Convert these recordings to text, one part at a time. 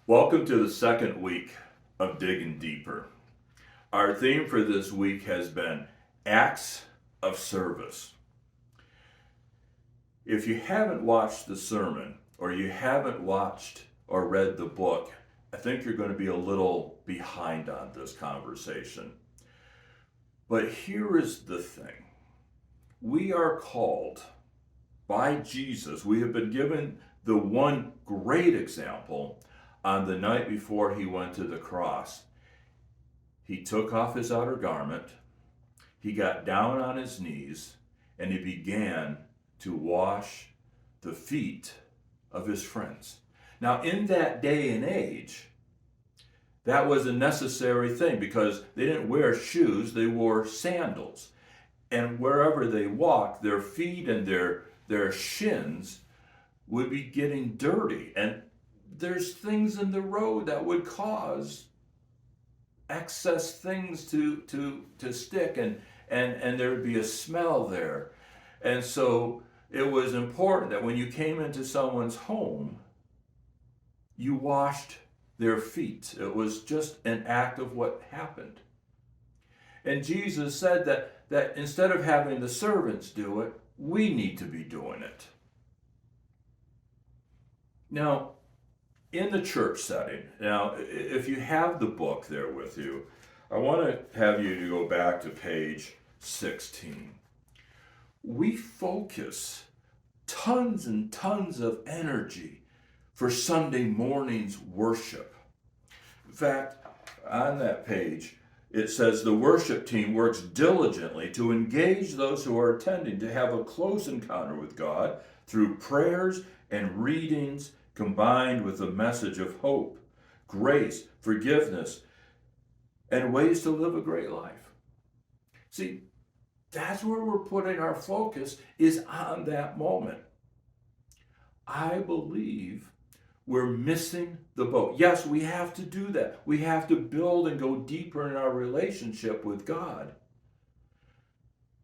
Welcome to the second week of Digging Deeper. Our theme for this week has been Acts of Service. If you haven't watched the sermon or you haven't watched or read the book, I think you're going to be a little behind on this conversation. But here is the thing. We are called by Jesus. We have been given the one great example on the night before he went to the cross. He took off his outer garment, he got down on his knees, and he began to wash the feet of his friends. Now, in that day and age, that was a necessary thing because they didn't wear shoes, they wore sandals. And wherever they walked, their feet and their shins would be getting dirty. And there's things in the road that would cause excess things to stick and there would be a smell there. And so it was important that when you came into someone's home, you washed their feet. It was just an act of what happened. And Jesus said that instead of having the servants do it, we need to be doing it. Now, in the church setting, now, if you have the book there with you, I want to have you to go back to page 16. We focus tons and tons of energy for Sunday morning's worship. In fact, on that page, it says the worship team works diligently to engage those who are attending to have a close encounter with God through prayers and readings combined with a message of hope, grace, forgiveness, and ways to live a great life. See, that's where we're putting our focus, is on that moment. I believe we're missing the boat. Yes, we have to do that. We have to build and go deeper in our relationship with God.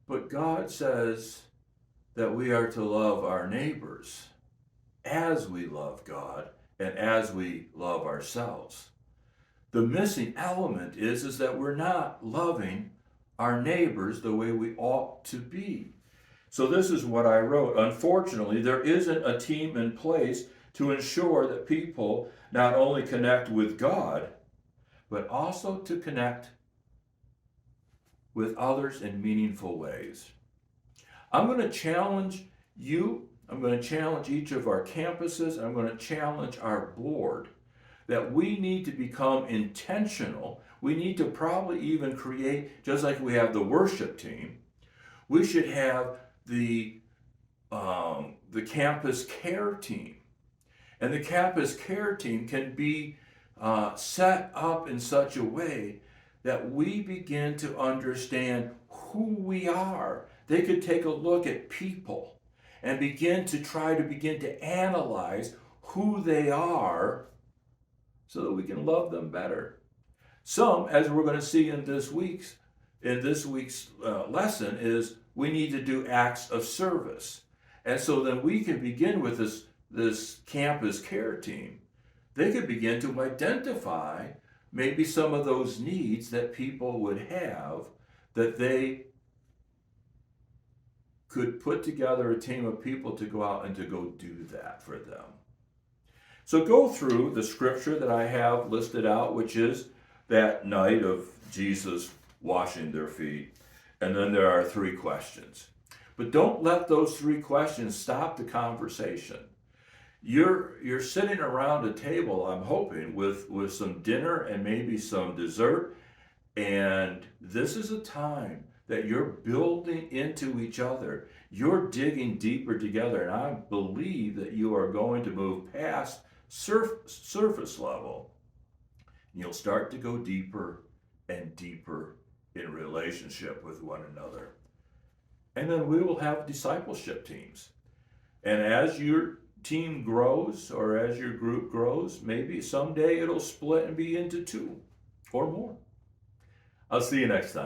But God says that we are to love our neighbors as we love God and as we love ourselves. The missing element is that we're not loving our neighbors the way we ought to be. So this is what I wrote. Unfortunately, there isn't a team in place to ensure that people not only connect with God, but also to connect with others in meaningful ways. I'm going to challenge you. I'm going to challenge each of our campuses. I'm going to challenge our board that we need to become intentional. We need to probably even create, just like we have the worship team, we should have the campus care team. And the campus care team can be set up in such a way that we begin to understand who we are. They could take a look at people and begin to analyze who they are so that we can love them better. Some, as we're going to see in this week's lesson, is we need to do acts of service. And so then we can begin with this campus care team. They could begin to identify maybe some of those needs that people would have, that they could put together a team of people to go out and to go do that for them. So go through the scripture that I have listed out, which is that night of Jesus washing their feet. And then there are 3 questions. But don't let those 3 questions stop the conversation. You're sitting around a table, I'm hoping, with some dinner and maybe some dessert. And this is a time that you're building into each other. You're digging deeper together. And I believe that you are going to move past surface level. You'll start to go deeper and deeper in relationship with one another. And then we will have discipleship teams. And as your team grows or as your group grows, maybe someday it'll split and be into 2 or more. I'll see you next time.